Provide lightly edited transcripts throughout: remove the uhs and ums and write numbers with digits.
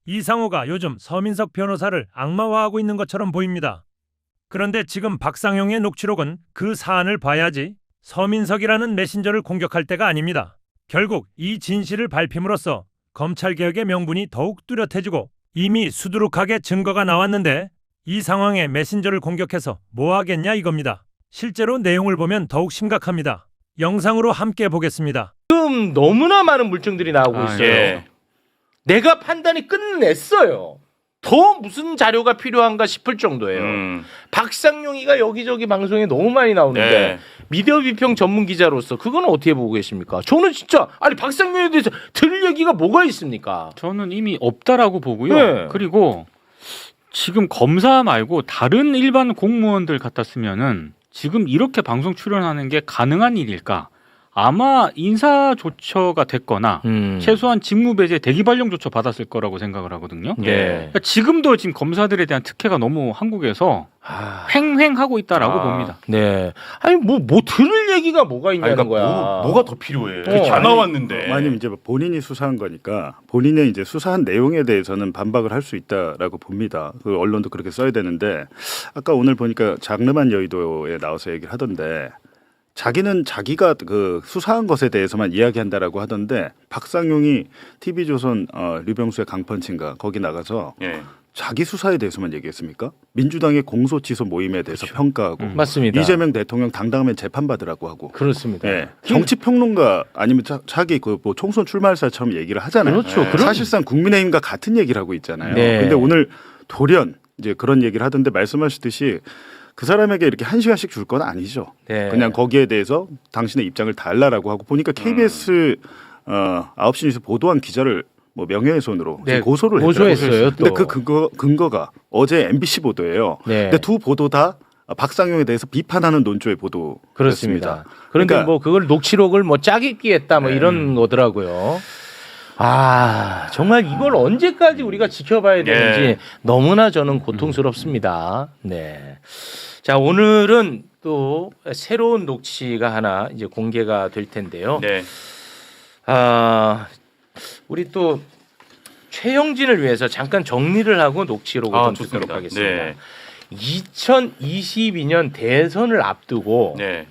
이상호가 요즘 서민석 변호사를 악마화하고 있는 것처럼 보입니다. 그런데 지금 박상용의 녹취록은 그 사안을 봐야지 서민석이라는 메신저를 공격할 때가 아닙니다. 결국 이 진실을 밝힘으로써 검찰개혁의 명분이 더욱 뚜렷해지고 이미 수두룩하게 증거가 나왔는데 이 상황에 메신저를 공격해서 뭐 하겠냐 이겁니다. 실제로 내용을 보면 더욱 심각합니다. 영상으로 함께 보겠습니다. 지금 너무나 많은 물증들이 나오고 있어요. 예. 내가 판단이 끝냈어요. 더 무슨 자료가 필요한가 싶을 정도예요. 박상용이가 여기저기 방송에 너무 많이 나오는데 네. 미디어 비평 전문 기자로서 그건 어떻게 보고 계십니까? 저는 진짜 아니 박상용에 대해서 들을 얘기가 뭐가 있습니까? 저는 이미 없다라고 보고요. 네. 그리고 지금 검사 말고 다른 일반 공무원들 같았으면은 지금 이렇게 방송 출연하는 게 가능한 일일까? 아마 인사조처가 됐거나 최소한 직무배제 대기발령조처 받았을 거라고 생각을 하거든요. 네. 그러니까 지금도 지금 검사들에 대한 특혜가 너무 한국에서 횡행하고 있다라고 봅니다. 네. 아니 뭐 들을 얘기가 뭐가 있냐는 그러니까 거야. 뭐가 더 필요해? 어. 다 나왔는데. 아니면 이제 본인이 수사한 거니까 본인의 이제 수사한 내용에 대해서는 반박을 할 수 있다라고 봅니다. 그 언론도 그렇게 써야 되는데 아까 오늘 보니까 장르만 여의도에 나와서 얘기를 하던데 자기는 자기가 그 수사한 것에 대해서만 이야기한다라고 하던데 박상용이 TV조선 류병수의 강펀치인가 거기 나가서 예. 자기 수사에 대해서만 얘기했습니까? 민주당의 공소치소 모임에 대해서 평가하고 맞습니다. 이재명 대통령 당당하면 재판받으라고 하고 그렇습니다. 예. 정치평론가 아니면 자기 그 뭐 총선 출마할사처럼 얘기를 하잖아요. 그렇죠. 예. 사실상 국민의힘과 같은 얘기를 하고 있잖아요. 네. 근데 오늘 돌연 이제 그런 얘기를 하던데 말씀하셨듯이 그 사람에게 이렇게 1시간씩 줄 건 아니죠. 네. 그냥 거기에 대해서 당신의 입장을 달라라고 하고 보니까 KBS 9시 뉴스 보도한 기자를 뭐 명예훼손으로 네, 고소를 고소했어요. 근데 또. 그 근거가 어제 MBC 보도예요. 네. 근데 두 보도 다 박상용에 대해서 비판하는 논조의 보도였습니다. 그렇습니다. 그런데 그러니까 뭐 그걸 녹취록을 뭐 짜깁기 했다 뭐 이런 거더라고요. 아 정말 이걸 언제까지 우리가 지켜봐야 되는지 너무나 저는 고통스럽습니다. 네. 자 오늘은 또 새로운 녹취가 하나 이제 공개가 될 텐데요. 네. 우리 또 최영진을 위해서 잠깐 정리를 하고 녹취록을 좀 좋습니다. 듣도록 하겠습니다. 네. 2022년 대선을 앞두고 네.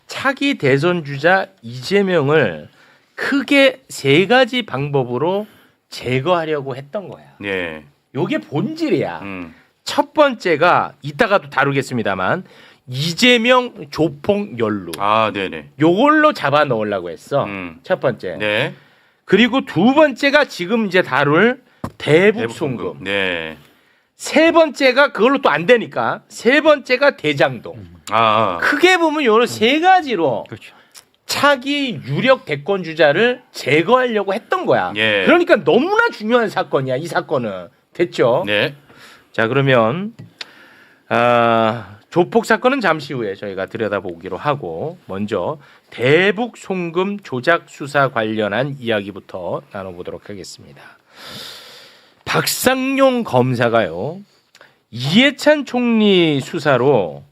차기 대선 주자 이재명을 크게 세 가지 방법으로 제거하려고 했던 거야. 네. 요게 본질이야. 첫 번째가 이따가도 다루겠습니다만 이재명 조폭 연루. 네네. 요걸로 잡아 넣으려고 했어. 첫 번째. 네. 그리고 두 번째가 지금 이제 다룰 대북 송금. 네. 세 번째가 그걸로 또 안 되니까 세 번째가 대장동. 크게 보면 요런 세 가지로 그렇죠. 차기 유력 대권 주자를 제거하려고 했던 거야. 예. 그러니까 너무나 중요한 사건이야. 이 사건은. 됐죠? 네. 자 그러면 조폭 사건은 잠시 후에 저희가 들여다보기로 하고 먼저 대북 송금 조작 수사 관련한 이야기부터 나눠보도록 하겠습니다. 박상용 검사가요. 이해찬 총리 수사로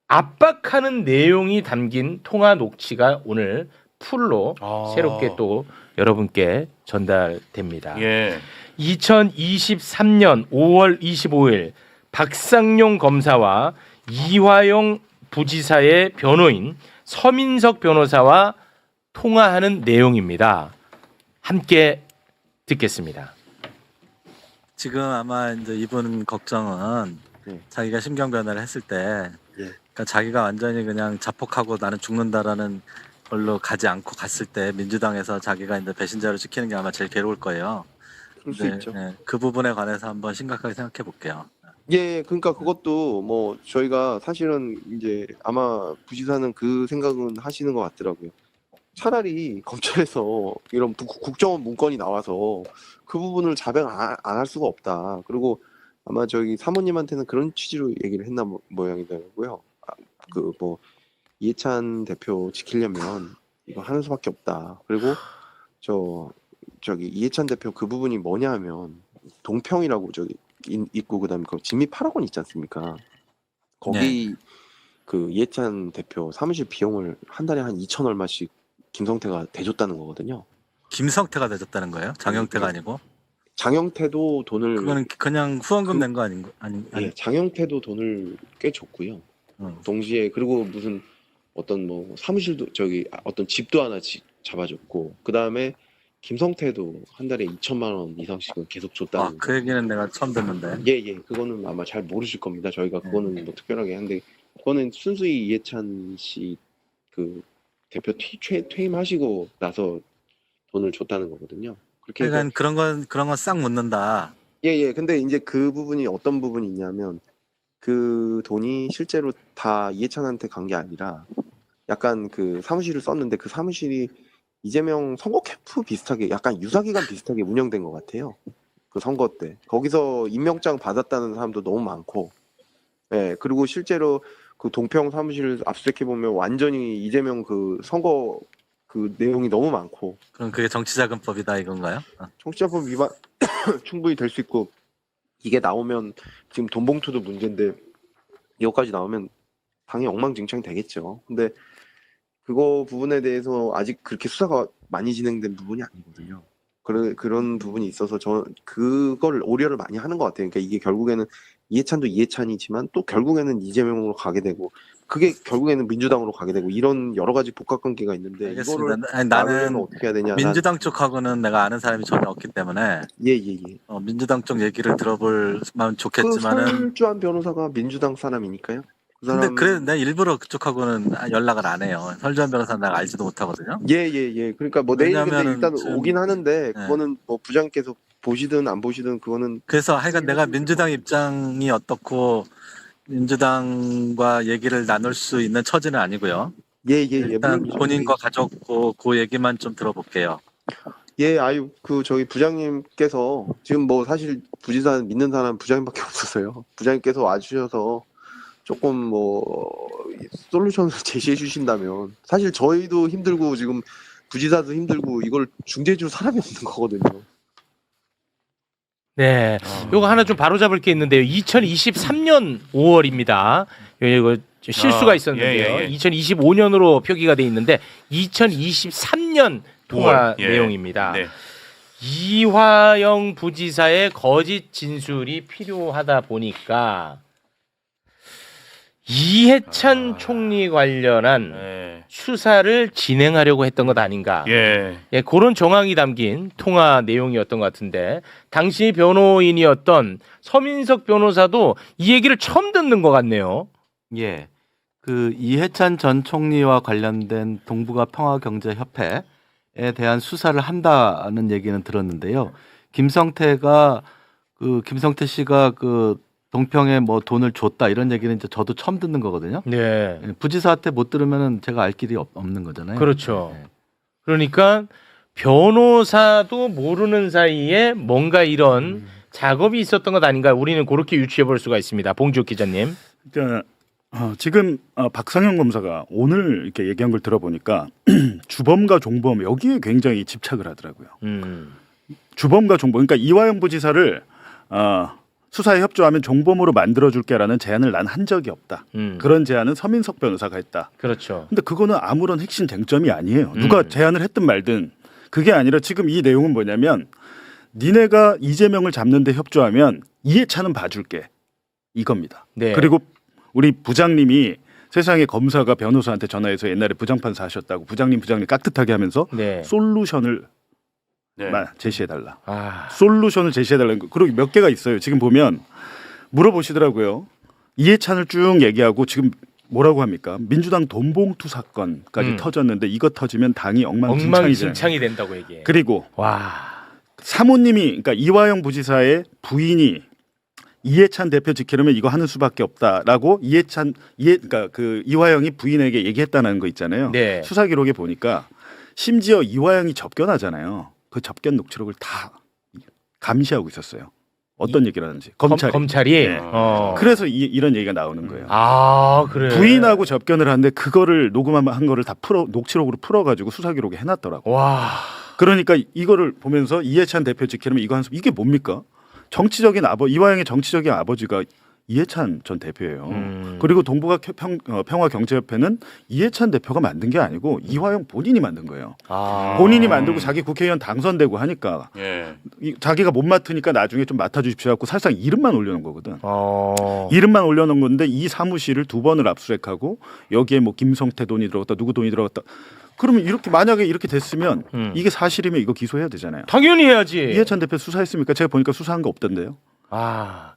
압박하는 내용이 담긴 통화 녹취가 오늘 풀로 새롭게 또 여러분께 전달됩니다. 예. 2023년 5월 25일 박상용 검사와 이화영 부지사의 변호인 서민석 변호사와 통화하는 내용입니다. 함께 듣겠습니다. 지금 아마 이제 이분 걱정은 자기가 심경 변화를 했을 때 그러니까 자기가 완전히 그냥 자폭하고 나는 죽는다라는 걸로 가지 않고 갔을 때 민주당에서 자기가 이제 배신자로 찍히는 게 아마 제일 괴로울 거예요. 그럴 수 있죠. 그 부분에 관해서 한번 심각하게 생각해 볼게요. 예, 그러니까 그것도 뭐 저희가 사실은 이제 아마 부지사는 그 생각은 하시는 것 같더라고요. 차라리 검찰에서 이런 국정원 문건이 나와서 그 부분을 자백 안 할 수가 없다. 그리고 아마 저기 사모님한테는 그런 취지로 얘기를 했나 모양이더라고요. 그 뭐 이해찬 대표 지키려면 이거 하는 수밖에 없다. 그리고 저기 이해찬 대표 그 부분이 뭐냐 하면 동평이라고 저기 있고 그다음에 그 진미 8억 원 있지 않습니까? 거기 그 이해찬 대표 사무실 비용을 한 달에 한 2천 얼마씩 김성태가 대줬다는 거거든요. 김성태가 내줬다는 거예요? 장영태가 아니고? 장영태도 돈을 그거는 그냥 후원금 낸 거 아닌가? 아니. 예, 장영태도 돈을 꽤 줬고요. 동시에 그리고 무슨 어떤 뭐 사무실도 저기 어떤 집도 하나 잡아줬고 그 다음에 김성태도 한 달에 2천만 원 이상씩은 계속 줬다는. 그 얘기는 내가 처음 듣는데. 예, 그거는 아마 잘 모르실 겁니다. 저희가 그거는 뭐 특별하게 한데 그거는 순수히 이해찬 씨 그 대표 퇴임하시고 나서 돈을 줬다는 거거든요. 그렇게 해서 그러니까 그런 건 싹 묻는다. 예. 근데 이제 그 부분이 어떤 부분이 있냐면 그 돈이 실제로 다 이해찬한테 간 게 아니라 약간 그 사무실을 썼는데 그 사무실이 이재명 선거 캠프 비슷하게 약간 유사기간 비슷하게 운영된 것 같아요. 그 선거 때 거기서 임명장 받았다는 사람도 너무 많고, 예 그리고 실제로 그 동평 사무실 압수수색해 보면 완전히 이재명 그 선거 그 내용이 너무 많고. 그럼 그게 정치자금법이다 이건가요? 정치자금 위반 충분히 될 수 있고 이게 나오면 지금 돈봉투도 문제인데 이거까지 나오면 당연히 엉망진창이 되겠죠. 근데 그거 부분에 대해서 아직 그렇게 수사가 많이 진행된 부분이 아니거든요. 그런 부분이 있어서 저 그걸 오려를 많이 하는 것 같아요. 그러니까 이게 결국에는 이해찬도 이해찬이지만 또 결국에는 이재명으로 가게 되고 그게 결국에는 민주당으로 가게 되고 이런 여러 가지 복합관계가 있는데 알겠습니다. 이거를 아니, 나는 나는 어떻게 해야 되냐. 민주당 쪽하고는 내가 아는 사람이 전혀 없기 때문에 예. 민주당 쪽 얘기를 들어보면 그 좋겠지만은 설주한 변호사가 민주당 사람이니까요. 그 근데 사람 그래 내가 일부러 그쪽하고는 연락을 안 해요. 설주한 변호사는 내가 알지도 못하거든요. 예. 그러니까 뭐 내일 근데 왜냐면은 일단 지금- 오긴 하는데 그거는 뭐 부장님께서 보시든 안 보시든 그거는 그래서 하여간 내가 민주당 입장이 어떻고 민주당과 얘기를 나눌 수 있는 처지는 아니고요. 예. 일단 본인과 가족 그 얘기만 좀 들어볼게요. 예, 아유 그 저희 부장님께서 지금 뭐 사실 부지사 믿는 사람 부장님밖에 없어서요. 부장님께서 와주셔서 조금 뭐 솔루션을 제시해 주신다면 사실 저희도 힘들고 지금 부지사도 힘들고 이걸 중재해 줄 사람이 없는 거거든요. 네, 요거 하나 좀 바로잡을 게 있는데요. 2023년 5월입니다. 이거 실수가 있었는데요. 예. 2025년으로 표기가 돼 있는데 2023년 통화 5월, 예. 내용입니다. 네. 이화영 부지사의 거짓 진술이 필요하다 보니까 이해찬 총리 관련한 네. 수사를 진행하려고 했던 것 아닌가. 예. 예, 그런 정황이 담긴 통화 내용이었던 것 같은데 당시 변호인이었던 서민석 변호사도 이 얘기를 처음 듣는 것 같네요. 예. 그 이해찬 전 총리와 관련된 동북아 평화경제협회에 대한 수사를 한다는 얘기는 들었는데요. 김성태 씨가 그 동평에 뭐 돈을 줬다 이런 얘기는 이제 저도 처음 듣는 거거든요. 네. 예, 부지사한테 못 들으면은 제가 알 길이 없는 거잖아요. 그렇죠. 예. 그러니까 변호사도 모르는 사이에 뭔가 이런 작업이 있었던 것 아닌가. 우리는 그렇게 유추해 볼 수가 있습니다. 봉지욱 기자님. 그러니까 지금 박상현 검사가 오늘 이렇게 얘기한 걸 들어보니까 주범과 종범 여기에 굉장히 집착을 하더라고요. 주범과 종범, 그러니까 이화영 부지사를 수사에 협조하면 종범으로 만들어줄게라는 제안을 난 한 적이 없다. 그런 제안은 서민석 변호사가 했다. 그렇죠. 근데 그거는 아무런 핵심 쟁점이 아니에요. 누가 제안을 했든 말든 그게 아니라 지금 이 내용은 뭐냐면 니네가 이재명을 잡는데 협조하면 이해찬은 봐줄게 이겁니다. 네. 그리고 우리 부장님이 세상에 검사가 변호사한테 전화해서 옛날에 부장판사 하셨다고 부장님 깍듯하게 하면서 네. 솔루션을 네. 제시해달라. 아, 솔루션을 제시해달라는 거. 그리고 몇 개가 있어요. 지금 보면 물어보시더라고요. 이해찬을 쭉 얘기하고 지금 뭐라고 합니까? 민주당 돈봉투 사건까지 터졌는데 이거 터지면 당이 엉망진창이 된다고 얘기해. 그리고 와. 사모님이 그러니까 이화영 부지사의 부인이 이해찬 대표 지키려면 이거 하는 수밖에 없다라고 그러니까 그 이화영이 부인에게 얘기했다는 거 있잖아요. 네. 수사 기록에 보니까 심지어 이화영이 접견하잖아요. 그 접견 녹취록을 다 감시하고 있었어요. 어떤 얘기를 하는지 검찰이. 네. 그래서 이런 얘기가 나오는 거예요. 아, 그래. 부인하고 접견을 하는데 그거를 녹음한 거를 다 녹취록으로 풀어가지고 수사 기록에 해놨더라고. 와. 그러니까 이거를 보면서 이해찬 대표 지키려면 이거 이게 뭡니까? 정치적인 이화영의 정치적인 아버지가 이해찬 전 대표예요. 그리고 동북아 평화경제협회는 이해찬 대표가 만든 게 아니고 이화영 본인이 만든 거예요. 본인이 만들고 자기 국회의원 당선되고 하니까 예. 자기가 못 맡으니까 나중에 좀 맡아주십시오 하고 사실상 이름만 올려놓은 거거든. 이름만 올려놓은 건데 이 사무실을 2번을 압수수색하고 여기에 뭐 김성태 돈이 들어갔다 누구 돈이 들어갔다. 그러면 이렇게 만약에 이렇게 됐으면 이게 사실이면 이거 기소해야 되잖아요. 당연히 해야지. 이해찬 대표 수사했습니까? 제가 보니까 수사한 거 없던데요. 아.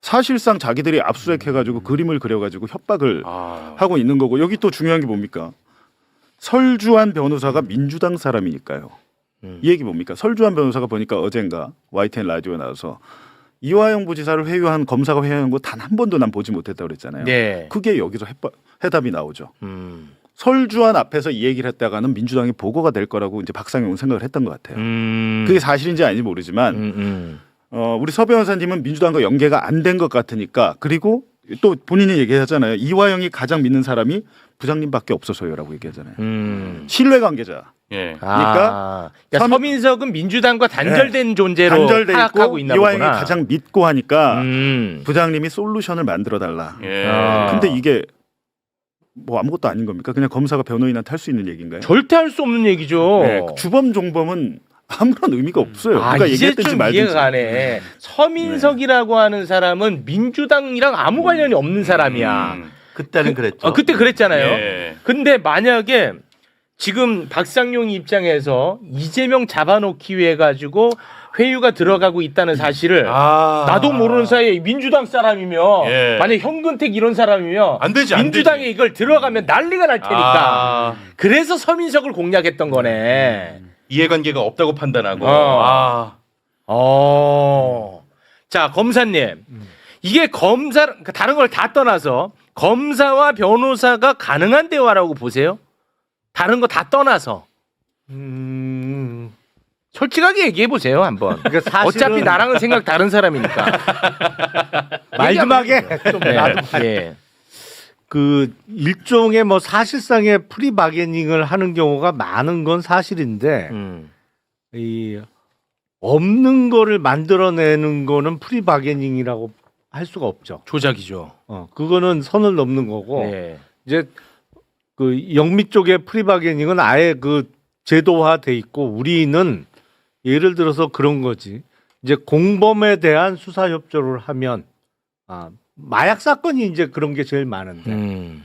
사실상 자기들이 압수수색해가지고 그림을 그려가지고 협박을 하고 있는 거고 여기 또 중요한 게 뭡니까? 설주환 변호사가 민주당 사람이니까요. 이 얘기 뭡니까? 설주환 변호사가 보니까 어젠가 YTN 라디오에 나와서 이화영 부지사를 회유한 검사가 회유한 거 단 한 번도 난 보지 못했다고 그랬잖아요. 네. 그게 여기서 해답이 나오죠. 설주환 앞에서 이 얘기를 했다가는 민주당이 보고가 될 거라고 이제 박상용은 생각을 했던 것 같아요. 그게 사실인지 아닌지 모르지만 우리 서 변호사님은 민주당과 연계가 안 된 것 같으니까 그리고 또 본인이 얘기하잖아요. 이화영이 가장 믿는 사람이 부장님밖에 없어서요라고 얘기하잖아요. 신뢰관계자. 예. 그러니까 서민석은 민주당과 단절된 존재로 단절돼 파악하고 있고 있나 이화영이 보구나. 가장 믿고 하니까 부장님이 솔루션을 만들어 달라. 예. 근데 이게 뭐 아무것도 아닌 겁니까? 그냥 검사가 변호인한테 할 수 있는 얘기인가요? 절대 할 수 없는 얘기죠. 네, 주범 종범은 아무런 의미가 없어요. 누가 이제 얘기했든지 좀 말든지. 이해가 가네. 서민석이라고 하는 사람은 민주당이랑 아무 관련이 없는 사람이야. 그때는 그랬죠. 그때 그랬잖아요. 예. 근데 만약에 지금 박상용 입장에서 이재명 잡아놓기 위해 가지고 회유가 들어가고 있다는 사실을 나도 모르는 사이에 민주당 사람이며 예. 만약 현근택 이런 사람이며 안 되지, 안 민주당에 되지. 이걸 들어가면 난리가 날 테니까 그래서 서민석을 공략했던 거네. 이해관계가 없다고 판단하고. 자, 검사님. 이게 다른 걸 다 떠나서 검사와 변호사가 가능한 대화라고 보세요? 다른 거 다 떠나서. 솔직하게 얘기해 보세요, 한번. 그러니까 사실은- 어차피 나랑은 생각 다른 사람이니까. 말 좀 하게. 좀 나도 예. 그 일종의 뭐 사실상의 프리바게닝을 하는 경우가 많은 건 사실인데 이 없는 거를 만들어내는 거는 프리바게닝이라고 할 수가 없죠. 조작이죠. 그거는 선을 넘는 거고 네. 이제 그 영미 쪽의 프리바게닝은 아예 그 제도화돼 있고 우리는 예를 들어서 그런 거지. 이제 공범에 대한 수사 협조를 하면 마약 사건이 이제 그런 게 제일 많은데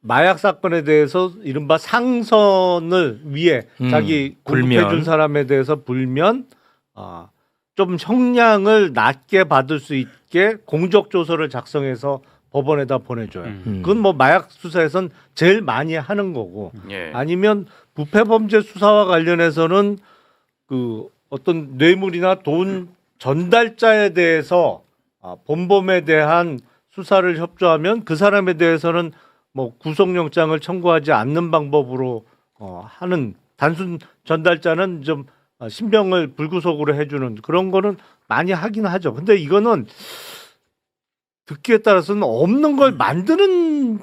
마약 사건에 대해서 이른바 상선을 위해 자기 공급해준 불면. 사람에 대해서 불면 좀 형량을 낮게 받을 수 있게 공적 조서를 작성해서 법원에다 보내줘요. 그건 뭐 마약 수사에선 제일 많이 하는 거고 예. 아니면 부패범죄 수사와 관련해서는 그 어떤 뇌물이나 돈 전달자에 대해서 본범에 대한 수사를 협조하면 그 사람에 대해서는 뭐 구속영장을 청구하지 않는 방법으로 하는 단순 전달자는 좀 신병을 불구속으로 해주는 그런 거는 많이 하긴 하죠. 근데 이거는 듣기에 따라서는 없는 걸 만드는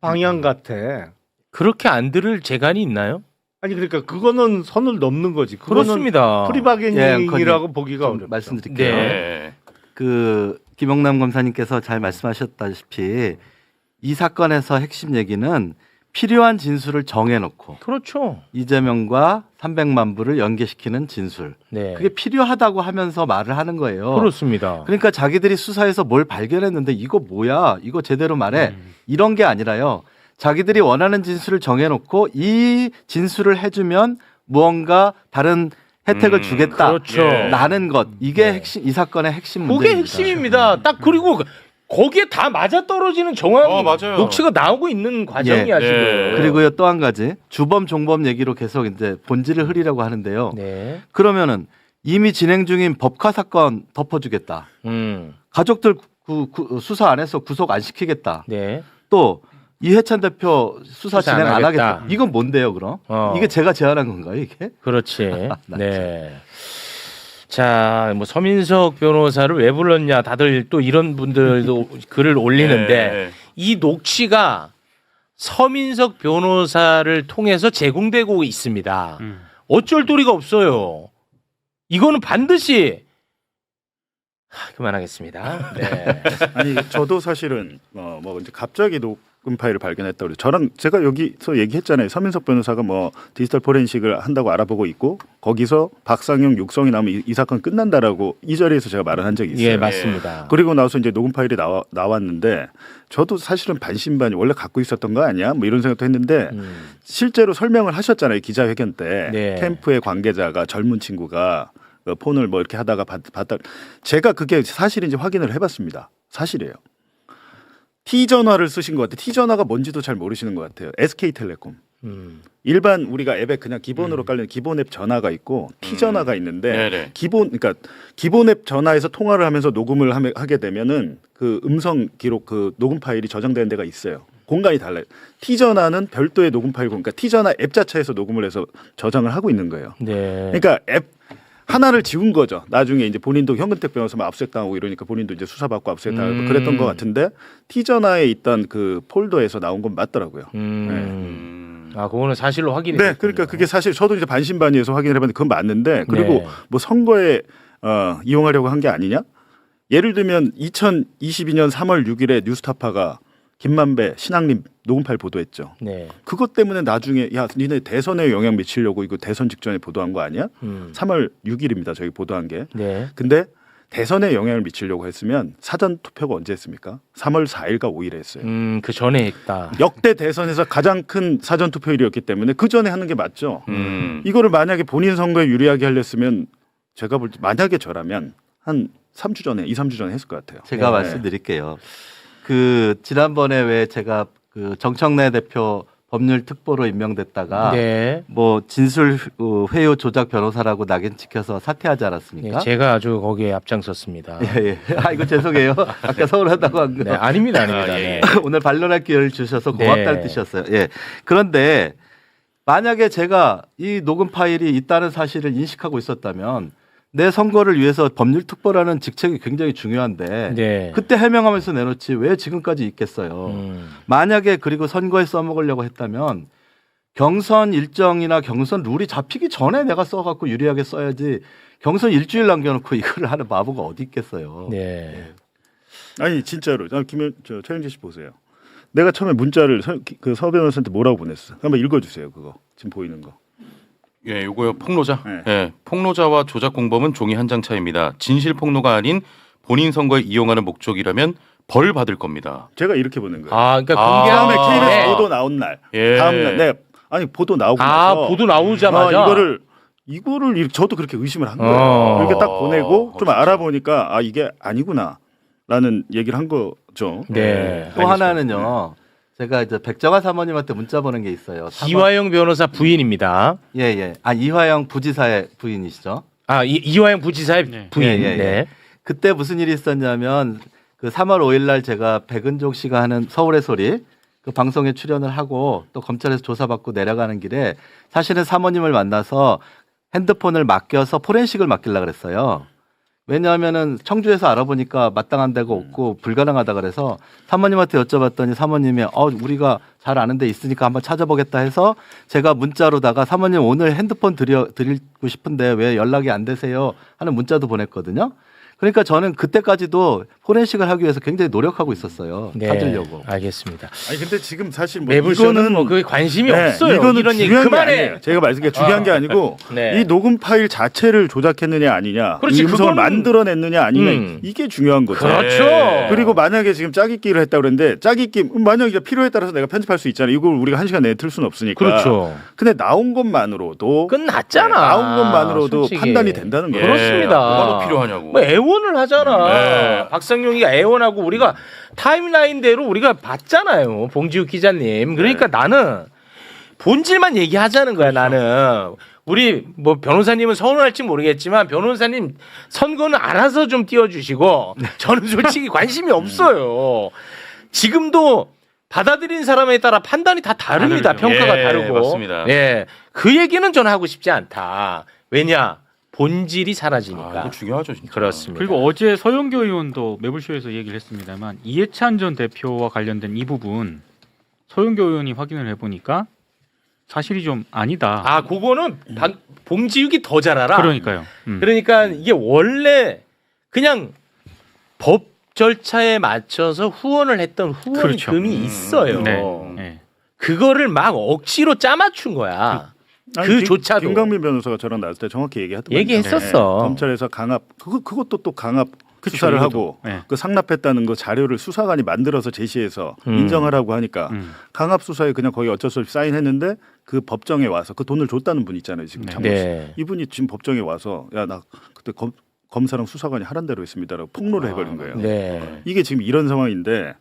방향 같아. 그렇게 안 들을 재간이 있나요? 아니 그러니까 그거는 선을 넘는 거지. 그거는 그렇습니다. 프리바게닝이라고 보기가 좀 어렵죠. 말씀드릴게요. 예. 그 김영남 검사님께서 잘 말씀하셨다시피 이 사건에서 핵심 얘기는 필요한 진술을 정해놓고 그렇죠. 이재명과 300만 불을 연계시키는 진술. 네. 그게 필요하다고 하면서 말을 하는 거예요. 그렇습니다. 그러니까 자기들이 수사해서 뭘 발견했는데 이거 뭐야? 이거 제대로 말해. 이런 게 아니라요. 자기들이 원하는 진술을 정해놓고 이 진술을 해주면 무언가 다른 혜택을 주겠다. 그렇죠. 라는 것. 이게 네. 핵심, 이 사건의 핵심 그게 문제입니다. 핵심입니다. 딱 그리고 거기에 다 맞아 떨어지는 정황 맞아요. 녹취가 나오고 있는 과정이야 예. 지금. 네. 그리고요 또 한 가지 주범 종범 얘기로 계속 이제 본질을 흐리려고 하는데요. 네. 그러면은 이미 진행 중인 법카 사건 덮어주겠다. 가족들 수사 안 해서 구속 안 시키겠다. 네. 또 이해찬 대표 수사 수사 진행 안 안 하겠다. 하겠다. 이건 뭔데요, 그럼? 이게 제가 제안한 건가요, 이게? 그렇지. 네. 자, 뭐 서민석 변호사를 왜 불렀냐? 다들 또 이런 분들도 글을 올리는데 예. 이 녹취가 서민석 변호사를 통해서 제공되고 있습니다. 어쩔 도리가 없어요. 이거는 반드시 그만하겠습니다. 네. 아니 저도 사실은 뭐 이제 갑자기 녹음 파일을 발견했다고 그래요. 저랑 제가 여기서 얘기했잖아요. 서민석 변호사가 뭐 디지털 포렌식을 한다고 알아보고 있고 거기서 박상용 육성이 나오면 이 사건 끝난다라고 이 자리에서 제가 말을 한 적이 있어요. 예, 맞습니다. 그리고 나서 이제 녹음 파일이 나왔는데 저도 사실은 반신반의 원래 갖고 있었던 거 아니야? 뭐 이런 생각도 했는데 실제로 설명을 하셨잖아요. 기자회견 때 네. 캠프의 관계자가 젊은 친구가 그 폰을 뭐 이렇게 하다가 봤다. 제가 그게 사실인지 확인을 해봤습니다. 사실이에요. T전화를 쓰신 것 같아요. T전화가 뭔지도 잘 모르시는 것 같아요. SK텔레콤. 일반 우리가 앱에 그냥 기본으로 깔리는 기본 앱 전화가 있고 T전화가 있는데 네네. 그러니까 기본 앱 전화에서 통화를 하면서 녹음을 하게 되면은 그 음성 기록 그 녹음 파일이 저장되는 데가 있어요. 공간이 달라요. T전화는 별도의 녹음 파일 그러니까 T전화 앱 자체에서 녹음을 해서 저장을 하고 있는 거예요. 네. 그러니까 앱 하나를 지운 거죠. 나중에 이제 본인도 현근택 변호사 압수수색당하고 이러니까 본인도 이제 수사받고 압수수색당하고 그랬던 것 같은데 T전화에 있던 그 폴더에서 나온 건 맞더라고요. 아, 그거는 사실로 확인이 네, 됐군요. 그러니까 그게 사실 저도 이제 반신반의해서 확인을 해봤는데 그건 맞는데 그리고 네. 뭐 선거에 이용하려고 한 게 아니냐? 예를 들면 2022년 3월 6일에 뉴스타파가 김만배 신앙림 녹음 파일 보도했죠. 네. 그것 때문에 나중에 야 니네 대선에 영향 미치려고 이거 대선 직전에 보도한 거 아니야? 3월 6일입니다. 저희 보도한 게. 네. 근데 대선에 영향을 미치려고 했으면 사전 투표가 언제 했습니까? 3월 4일과 5일에 했어요. 그 전에 했다. 역대 대선에서 가장 큰 사전 투표일이었기 때문에 그 전에 하는 게 맞죠. 이거를 만약에 본인 선거에 유리하게 하렸으면 제가 볼 때 만약에 저라면 한 3주 전에 2, 3주 전에 했을 것 같아요. 제가 말씀드릴게요. 그 지난번에 왜 제가 그 정청래 대표 법률 특보로 임명됐다가 네. 뭐 진술 회유 조작 변호사라고 낙인 찍혀서 사퇴하지 않았습니까? 네, 제가 아주 거기에 앞장섰습니다. 예. 아 이거 죄송해요. 아까 서운하다고 한 거. 네, 아닙니다, 아닙니다. 네. 오늘 반론할 기회를 주셔서 고맙다는 네. 뜻이었어요. 예. 그런데 만약에 제가 이 녹음 파일이 있다는 사실을 인식하고 있었다면 내 선거를 위해서 법률특보라는 직책이 굉장히 중요한데 네. 그때 해명하면서 내놓지 왜 지금까지 있겠어요. 만약에 그리고 선거에 써먹으려고 했다면 경선 일정이나 경선 룰이 잡히기 전에 내가 써갖고 유리하게 써야지 경선 일주일 남겨놓고 이거를 하는 바보가 어디 있겠어요. 네. 아니 진짜로 최영재 씨 보세요. 내가 처음에 문자를 그 서 변호사한테 뭐라고 보냈어? 한번 읽어주세요. 그거 지금 보이는 거. 예, 요거요 폭로자. 네. 예, 폭로자와 조작 공범은 종이 한 장 차이입니다. 진실 폭로가 아닌 본인 선거에 이용하는 목적이라면 벌 받을 겁니다. 제가 이렇게 보낸 거예요. 아, 그러니까 다음에 공개하면 KBS 보도 나온 날, 예. 다음 날, 네, 아니 보도 나오고 아, 나서 보도 나오자마자 이거를 저도 그렇게 의심을 한 거예요. 이렇게 딱 보내고 좀 진짜. 알아보니까 아 이게 아니구나라는 얘기를 한 거죠. 네. 또 하나는요. 제가 이제 백정아 사모님한테 문자 보낸 게 있어요. 이화영 변호사 부인입니다. 예. 아 이화영 부지사의 부인이시죠? 아, 이화영 부지사의 네. 부인. 예. 네. 그때 무슨 일이 있었냐면 그 3월 5일 날 제가 백은종 씨가 하는 서울의 소리 그 방송에 출연을 하고 또 검찰에서 조사받고 내려가는 길에 사실은 사모님을 만나서 핸드폰을 맡겨서 포렌식을 맡기려고 그랬어요. 왜냐하면은 청주에서 알아보니까 마땅한 데가 없고 불가능하다 그래서 사모님한테 여쭤봤더니 사모님이 우리가 잘 아는 데 있으니까 한번 찾아보겠다 해서 제가 문자로다가 사모님 오늘 핸드폰 드리고 싶은데 왜 연락이 안 되세요 하는 문자도 보냈거든요. 그러니까 저는 그때까지도 포렌식을 하기 위해서 굉장히 노력하고 있었어요. 네. 찾으려고. 알겠습니다. 아니 근데 지금 사실 뭐 매불쇼는 뭐 그게 관심이 네, 없어요. 이거는 이런 얘기 중요한 게 그만해. 아니에요. 제가 말씀드린 게 중요한 게 아니고 네. 이 녹음 파일 자체를 조작했느냐 아니냐, 그렇지, 이 음성을 그거는- 만들어냈느냐 아니냐 이게 중요한 거죠. 그렇죠. 그리고 만약에 지금 짜깁기를 했다고 그랬는데 짜깁기 만약에 필요에 따라서 내가 편집할 수 있잖아요. 이걸 우리가 1시간 내에 틀 수는 없으니까. 그렇죠. 근데 나온 것만으로도 끝났잖아. 나온 것만으로도 솔직히. 판단이 된다는 거예요. 그렇습니다. 뭐가 더 필요하냐고. 뭐 애원을 하잖아. 네. 박상용이가 애원하고 우리가 타임라인대로 우리가 봤잖아요. 봉지욱 기자님. 그러니까 나는 본질만 얘기하자는 거야. 나는. 우리 뭐 변호사님은 서운할지 모르겠지만 변호사님 선거는 알아서 좀 띄워주시고 저는 솔직히 관심이 없어요. 지금도 받아들인 사람에 따라 판단이 다 다릅니다. 다르죠. 평가가 예, 다르고. 맞습니다. 예, 그 얘기는 전 하고 싶지 않다. 왜냐? 본질이 사라지니까. 이거 중요하죠, 진짜. 그렇습니다. 그리고 어제 서영교 의원도 매불쇼에서 얘기를 했습니다만 이해찬 전 대표와 관련된 이 부분 서영교 의원이 확인을 해보니까 사실이 좀 아니다. 아, 그거는 봉지욱이 더 잘 알아. 그러니까요. 그러니까 이게 원래 그냥 법 절차에 맞춰서 후원을 했던 후원금이 그렇죠. 있어요. 네. 네. 그거를 막 억지로 짜맞춘 짜맞춘 아니, 그조차도 김강민 변호사가 저랑 나왔을 때 정확히 얘기했더만요. 얘기했었어. 검찰에서 강압 그것도 또 강압 그쵸, 수사를 이것도. 하고 네. 그 상납했다는 거 자료를 수사관이 만들어서 제시해서 인정하라고 하니까 강압 수사에 그냥 거의 어쩔 수 없이 사인했는데 그 법정에 와서 그 돈을 줬다는 분 있잖아요. 지금 장모 씨. 네. 이분이 지금 법정에 와서 야 나 그때 검사랑 수사관이 하란 대로 했습니다라고 폭로를 해버린 거예요. 네. 이게 지금 이런 상황인데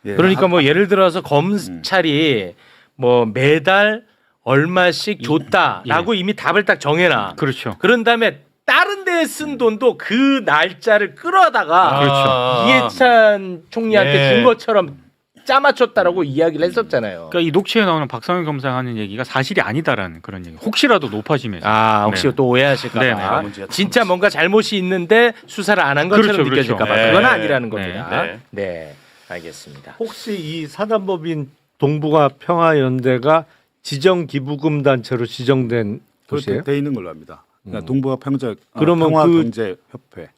예, 그러니까 뭐 예를 들어서 검찰이 뭐 매달 얼마씩 줬다라고 이미 답을 딱 정해놔. 그렇죠. 그런 다음에 다른 데에 쓴 돈도 그 날짜를 끌어다가 그렇죠. 이해찬 총리한테 예. 준 것처럼 짜맞췄다라고 이야기를 했었잖아요. 그러니까 이 녹취에 나오는 박상현 검사가 하는 얘기가 사실이 아니다라는 그런 얘기. 혹시라도 높아지면서. 아 혹시 네. 또 오해하실까봐 네, 네. 문제가 진짜 뭔가 잘못이 있는데 수사를 안 한 것처럼 그렇죠, 그렇죠. 느껴질까봐 네. 그건 아니라는 겁니다. 네. 네, 알겠습니다. 혹시 이 사단법인 동북아 평화연대가 지정 기부금 단체로 지정된 곳이에요? 그렇게 돼 있는 걸로 압니다. 그러니까 동북아 그러면 평화경제협회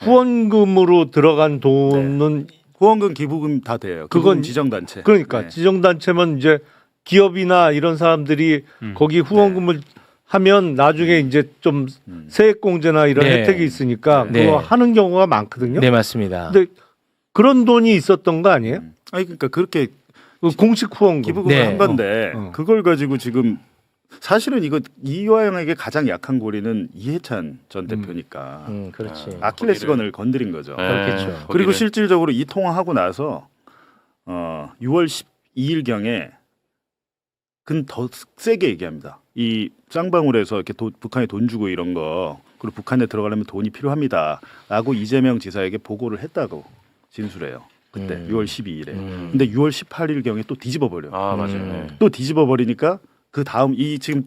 후원금으로 들어간 돈은 후원금 기부금 다 돼요. 그건 지정 단체. 그러니까 네. 지정 단체면 이제 기업이나 이런 사람들이 거기 후원금을 하면 나중에 이제 좀 세액 공제나 이런 네. 혜택이 있으니까 네. 그거 하는 경우가 많거든요. 네 맞습니다. 근데 그런 돈이 있었던 거 아니에요? 아니 그러니까 그렇게 그 공식 후원금. 기부금을 네. 한 건데 어. 그걸 가지고 지금 사실은 이거 이화영에게 가장 약한 고리는 이해찬 전 대표니까 그렇지. 아킬레스건을 건드린 거죠. 그렇겠죠. 그리고 거기를. 실질적으로 이 통화하고 나서 6월 12일 경에 근 더 세게 얘기합니다. 이 쌍방울에서 이렇게 북한에 돈 주고 이런 거 그리고 북한에 들어가려면 돈이 필요합니다라고 이재명 지사에게 보고를 했다고 진술해요. 그때 6월 12일에. 근데 6월 18일 경에 또 뒤집어 버려. 아 맞아요. 네. 또 뒤집어 버리니까 그 다음 이 지금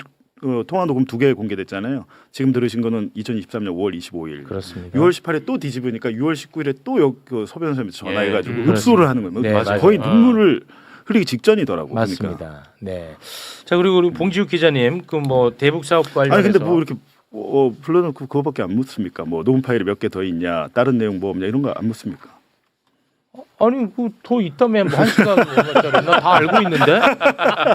통화 녹음 2개 공개됐잖아요. 지금 들으신 거는 2023년 5월 25일. 그렇습니다. 6월 18일에 또 뒤집으니까 6월 19일에 또 서 변호사님한테 전화해가지고 예, 흡수를 하는 거예요. 네, 맞아요. 거의 눈물을 흘리기 직전이더라고. 맞습니다. 그러니까. 네. 자 그리고 우리 봉지욱 기자님 그 뭐 대북 사업 관련해서 아니 근데 뭐 이렇게 불러놓고 그거밖에 안 묻습니까? 뭐 녹음 파일이 몇 개 더 있냐, 다른 내용 뭐 없냐 이런 거 안 묻습니까? 아니 그 더 있다면 뭐 1시간 나다 알고 있는데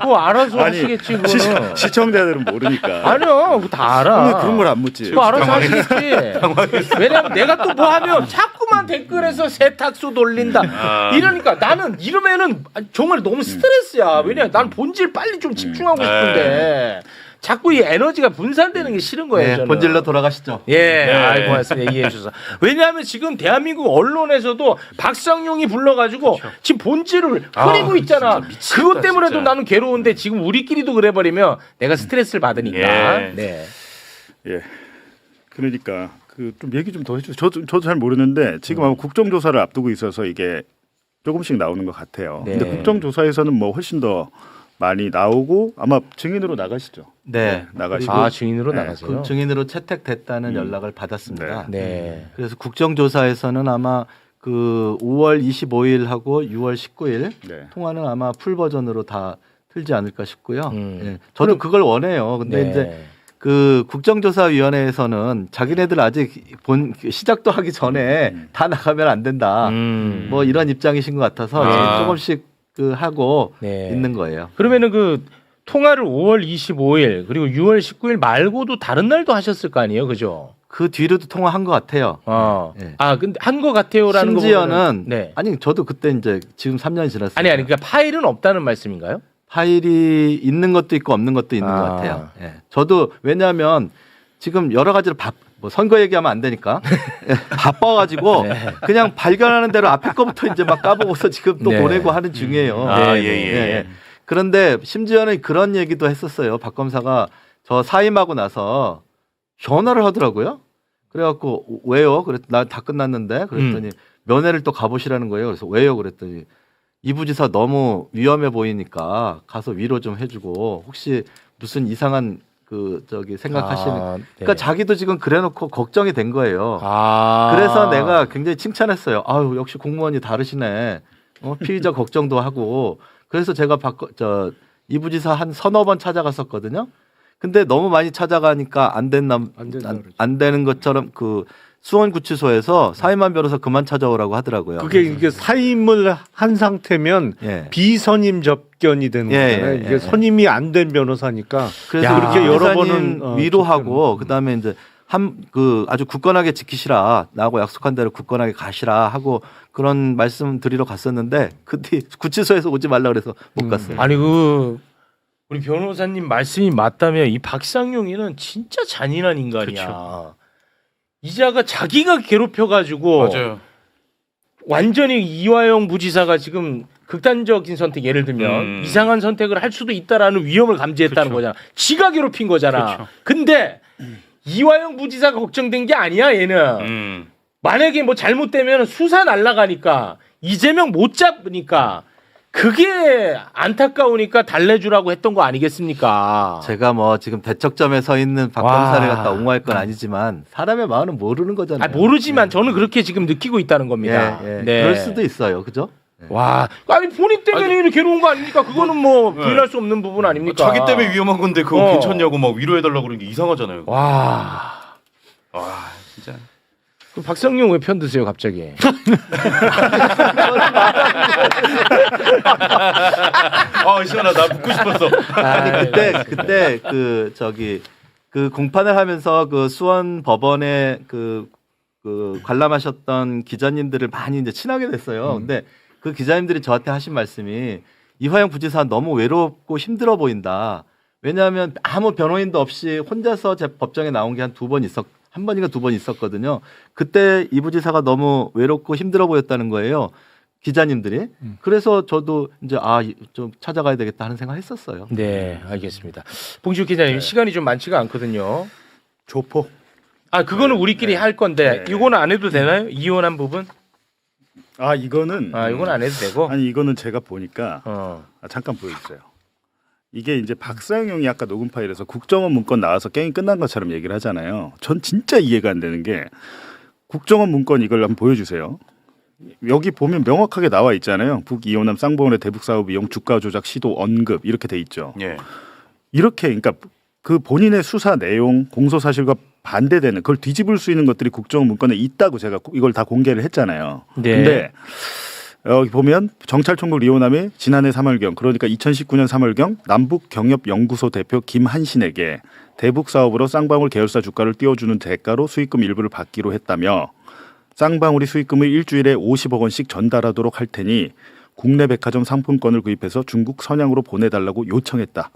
그거 알아서 아니, 하시겠지 그거는. 시청자들은 모르니까. 아니요 그거 다 알아. 왜 그런 걸 안 묻지? 그거 알아서 하시겠지. 왜냐면 내가 또 뭐 하면 자꾸만 댓글에서 세탁소 돌린다. 이러니까 나는 이러면은 정말 너무 스트레스야. 왜냐 난 본질 빨리 좀 집중하고 싶은데 자꾸 이 에너지가 분산되는 게 싫은 거예요. 네, 저는. 본질로 돌아가시죠. 예, 아이 고맙습니다. 이해해 주셔서. 왜냐하면 지금 대한민국 언론에서도 박상용이 불러가지고 지금 본질을 흐리고 있잖아. 진짜 미치겠다, 그것 때문에도 진짜. 나는 괴로운데 지금 우리끼리도 그래버리면 내가 스트레스를 받으니까. 예. 네. 예. 그러니까 그 좀 얘기 좀 더 해주세요. 저도 잘 모르는데 지금 아마 국정조사를 앞두고 있어서 이게 조금씩 나오는 것 같아요. 네. 근데 국정조사에서는 뭐 훨씬 더 많이 나오고 아마 증인으로 나가시죠. 네. 나가시고. 아 증인으로 네, 나가세요. 그 증인으로 채택됐다는 연락을 받았습니다. 네. 그래서 국정조사에서는 아마 그 5월 25일하고 6월 19일 네. 통화는 아마 풀 버전으로 다 틀지 않을까 싶고요. 음. 예. 저도 그걸 원해요. 근데 네. 이제 그 국정조사위원회에서는 자기네들 아직 시작도 하기 전에 다 나가면 안 된다. 뭐 이런 입장이신 것 같아서 아. 지금 조금씩 그 하고 네. 있는 거예요. 그러면은 그 통화를 5월 25일 그리고 6월 19일 말고도 다른 날도 하셨을 거 아니에요, 그죠? 그 뒤로도 통화한 것 같아요. 네. 아 근데 한 거 같아요라는 거 심지어는 네. 아니 저도 그때 이제 지금 3년이 지났어요. 아니 그러니까 파일은 없다는 말씀인가요? 파일이 있는 것도 있고 없는 것도 있는 것 같아요. 예. 저도 왜냐하면 지금 여러 가지로 뭐 선거 얘기하면 안 되니까 바빠가지고 그냥 발견하는 대로 앞에 거부터 이제 막 까보고서 지금 또 네. 보내고 하는 중이에요. 아, 예, 예. 그런데 심지어는 그런 얘기도 했었어요. 박 검사가 저 사임하고 나서 전화를 하더라고요. 그래갖고 왜요? 나 다 끝났는데 그랬더니 면회를 또 가보시라는 거예요. 그래서 왜요? 그랬더니 이 부지사 너무 위험해 보이니까 가서 위로 좀 해주고 혹시 무슨 이상한 생각하시는 그러니까 자기도 지금 그래놓고 걱정이 된 거예요. 그래서 내가 굉장히 칭찬했어요. 아유 역시 공무원이 다르시네. 피의자 걱정도 하고 그래서 제가 이 부지사 한 서너 번 찾아갔었거든요. 근데 너무 많이 찾아가니까 안 되는 것처럼 그 수원구치소에서 사임한 변호사 그만 찾아오라고 하더라고요. 그게 이게 사임을 한 상태면 예. 비선임 접견이 되는 예, 거잖아요. 예, 이게 예. 선임이 안 된 변호사니까. 그래서 야, 그렇게 여러 번은 변호사님, 위로하고 그다음에 이제 아주 굳건하게 지키시라 나하고 약속한 대로 굳건하게 가시라 하고 그런 말씀 드리러 갔었는데 그때 구치소에서 오지 말라 그래서 못 갔어요. 아니 우리 변호사님 말씀이 맞다면 이 박상용이는 진짜 잔인한 인간이야. 이자가 자기가 괴롭혀가지고 맞아요. 완전히 이화영 부지사가 지금 극단적인 선택 예를 들면 이상한 선택을 할 수도 있다라는 위험을 감지했다는 거잖아. 지가 괴롭힌 거잖아. 근데 이화영 부지사가 걱정된 게 아니야 얘는. 만약에 뭐 잘못되면 수사 날라가니까 이재명 못 잡으니까 그게 안타까우니까 달래주라고 했던 거 아니겠습니까? 제가 뭐 지금 대척점에 서 있는 박 와. 검사를 갖다 옹호할 건 아니지만 사람의 마음은 모르는 거잖아요. 모르지만 저는 그렇게 지금 느끼고 있다는 겁니다. 예, 예. 네. 그럴 수도 있어요, 그죠? 와, 아니 본인 때문에 괴로운 거 아닙니까? 그거는 뭐 부인할 수 없는 부분 아닙니까? 자기 때문에 위험한 건데 그거 괜찮냐고 막 위로해달라고 그러는 게 이상하잖아요. 와, 진짜. 그럼 박성용 왜 편 드세요 갑자기? 시원하. 나 묻고 싶었어. 아니 그때 그 공판을 하면서 그 수원 법원에 그 관람하셨던 기자님들을 많이 이제 친하게 됐어요. 근데 그 기자님들이 저한테 하신 말씀이 이화영 부지사 너무 외롭고 힘들어 보인다. 왜냐하면 아무 변호인도 없이 혼자서 제 법정에 나온 게 한 번인가 두 번 있었거든요. 그때 이 부지사가 너무 외롭고 힘들어 보였다는 거예요. 기자님들이. 그래서 저도 이제 좀 찾아가야 되겠다 하는 생각을 했었어요. 네, 알겠습니다. 봉지욱 기자님 시간이 좀 많지가 않거든요. 조폭. 그거는 우리끼리 할 건데 이거는 안 해도 되나요? 이혼한 부분? 이거는 이건 안 해도 되고. 아니 이거는 제가 보니까 잠깐 보여주세요. 이게 이제 박상용이 아까 녹음 파일에서 국정원 문건 나와서 게임 끝난 것처럼 얘기를 하잖아요. 전 진짜 이해가 안 되는 게 국정원 문건 이걸 한번 보여주세요. 여기 보면 명확하게 나와 있잖아요. 북이호남 쌍방울의 대북 사업 이용 주가 조작 시도 언급 이렇게 돼 있죠. 예. 이렇게 그러니까 그 본인의 수사 내용 공소 사실과 반대되는 그걸 뒤집을 수 있는 것들이 국정원 문건에 있다고 제가 이걸 다 공개를 했잖아요. 네. 근데 여기 보면 정찰총국 리오남이 지난해 3월경 그러니까 2019년 3월경 남북경협연구소 대표 김한신에게 대북 사업으로 쌍방울 계열사 주가를 띄워주는 대가로 수익금 일부를 받기로 했다며 쌍방울이 수익금을 일주일에 50억 원씩 전달하도록 할 테니 국내 백화점 상품권을 구입해서 중국 선양으로 보내달라고 요청했다.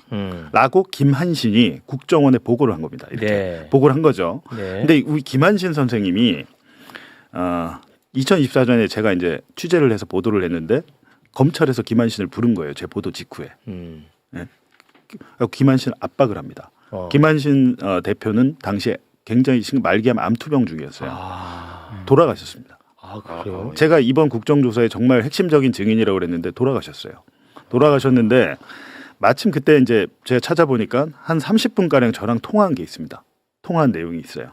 라고 김한신이 국정원에 보고를 한 겁니다. 이렇게 보고를 한 거죠. 근데 우리 김한신 선생님이 2024년에 제가 이제 취재를 해서 보도를 했는데 검찰에서 김한신을 부른 거예요. 제 보도 직후에. 네. 김한신 압박을 합니다. 김한신 대표는 당시에 굉장히 말기암 암투병 중이었어요. 돌아가셨습니다. 그래요? 제가 이번 국정조사의 정말 핵심적인 증인이라고 그랬는데 돌아가셨어요. 돌아가셨는데 마침 그때 이제 제가 찾아보니까 한 30분가량 저랑 통화한 게 있습니다. 통화한 내용이 있어요.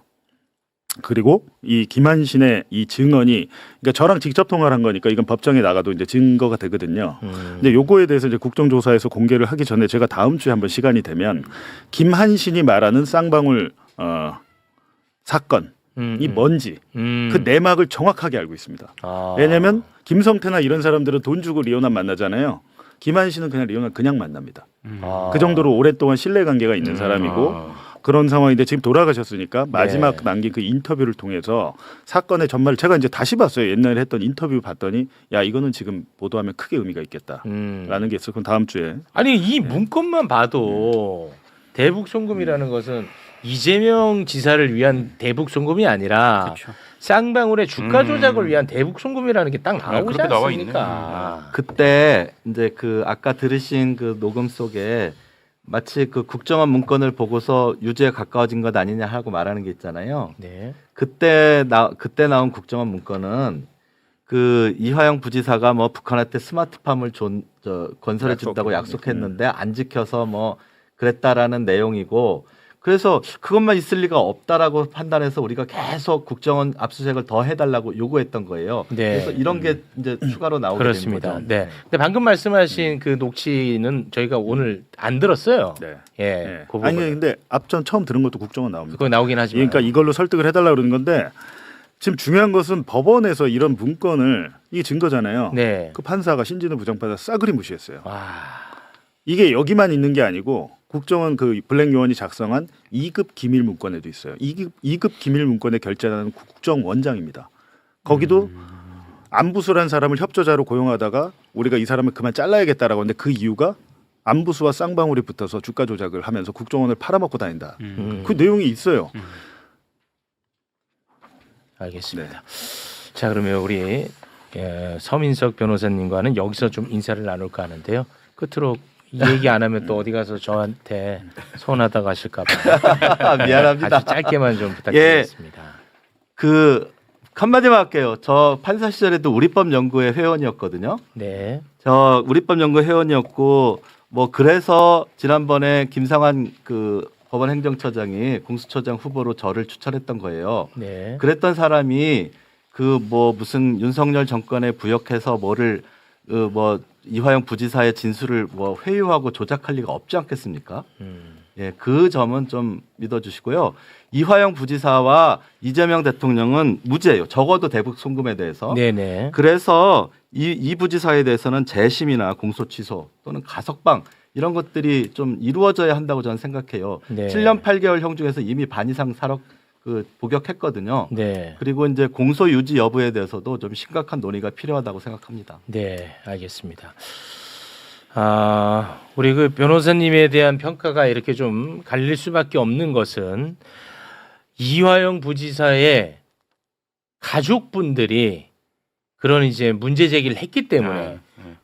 그리고 이 김한신의 이 증언이 그러니까 저랑 직접 통화를 한 거니까 이건 법정에 나가도 이제 증거가 되거든요. 근데 요거에 대해서 이제 국정조사에서 공개를 하기 전에 제가 다음 주에 한번 시간이 되면 김한신이 말하는 쌍방울 사건 이 뭔지 그 내막을 정확하게 알고 있습니다. 왜냐하면 김성태나 이런 사람들은 돈 주고 리오남 만나잖아요. 김한신은 그냥 리오남 그냥 만납니다. 그 정도로 오랫동안 신뢰관계가 있는 사람이고 그런 상황인데 지금 돌아가셨으니까 마지막 남긴 그 인터뷰를 통해서 사건의 전말을 제가 이제 다시 봤어요. 옛날에 했던 인터뷰 봤더니 야 이거는 지금 보도하면 크게 의미가 있겠다라는 게 있어. 그럼 다음 주에 아니 이 문건만 봐도 대북 송금이라는 것은 이재명 지사를 위한 대북 송금이 아니라 쌍방울의 주가 조작을 위한 대북 송금이라는 게 딱 나오지 그렇게 나와 않습니까? 그때 이제 그 아까 들으신 그 녹음 속에 마치 그 국정원 문건을 보고서 유죄에 가까워진 것 아니냐 하고 말하는 게 있잖아요. 네. 그때 나온 국정원 문건은 그 이화영 부지사가 뭐 북한한테 스마트팜을 건설해 준다고 약속했는데 안 지켜서 뭐 그랬다라는 내용이고 그래서 그것만 있을 리가 없다라고 판단해서 우리가 계속 국정원 압수수색을 더 해달라고 요구했던 거예요. 그래서 이런 게 이제 추가로 나오게 그렇습니다. 된 거죠. 네. 근데 방금 말씀하신 그 녹취는 저희가 오늘 안 들었어요. 네. 예. 아니 근데 앞전 처음 들은 것도 국정원 나옵니다. 그거 나오긴 하지만. 그러니까 이걸로 설득을 해달라 그러는 건데 지금 중요한 것은 법원에서 이런 문건을 이게 증거잖아요. 네. 그 판사가 신진우 부장판사 싸그리 무시했어요. 와. 이게 여기만 있는 게 아니고 국정원 그 블랙 요원이 작성한 2급 기밀 문건에도 있어요. 2급 기밀 문건에 결재하는 국정원장입니다. 거기도 안부수란 사람을 협조자로 고용하다가 우리가 이 사람을 그만 잘라야겠다라고 하는데 그 이유가 안부수와 쌍방울이 붙어서 주가 조작을 하면서 국정원을 팔아먹고 다닌다. 그 내용이 있어요. 알겠습니다. 자, 그러면 우리 서민석 변호사님과는 여기서 좀 인사를 나눌까 하는데요. 끝으로 이 얘기 안 하면 또 어디 가서 저한테 서운하다 가실까 봐 미안합니다. 아주 짧게만 좀 부탁드리겠습니다. 그 한마디만 할게요. 저 판사 시절에도 우리법연구회 회원이었거든요. 네. 저 우리법연구 회원이었고 뭐 그래서 지난번에 김상환 그 법원행정처장이 공수처장 후보로 저를 추천했던 거예요. 네. 그랬던 사람이 그 뭐 무슨 윤석열 정권에 부역해서 뭐를 뭐 이화영 부지사의 진술을 뭐 회유하고 조작할 리가 없지 않겠습니까? 예, 그 점은 좀 믿어주시고요. 이화영 부지사와 이재명 대통령은 무죄예요. 적어도 대북 송금에 대해서. 네네. 그래서 이 부지사에 대해서는 재심이나 공소 취소 또는 가석방 이런 것들이 좀 이루어져야 한다고 저는 생각해요. 네. 7년 8개월형 중에서 이미 반 이상 복역했거든요. 네. 그리고 이제 공소 유지 여부에 대해서도 좀 심각한 논의가 필요하다고 생각합니다. 네, 알겠습니다. 우리 그 변호사님에 대한 평가가 이렇게 좀 갈릴 수밖에 없는 것은 이화영 부지사의 가족분들이 그런 이제 문제 제기를 했기 때문에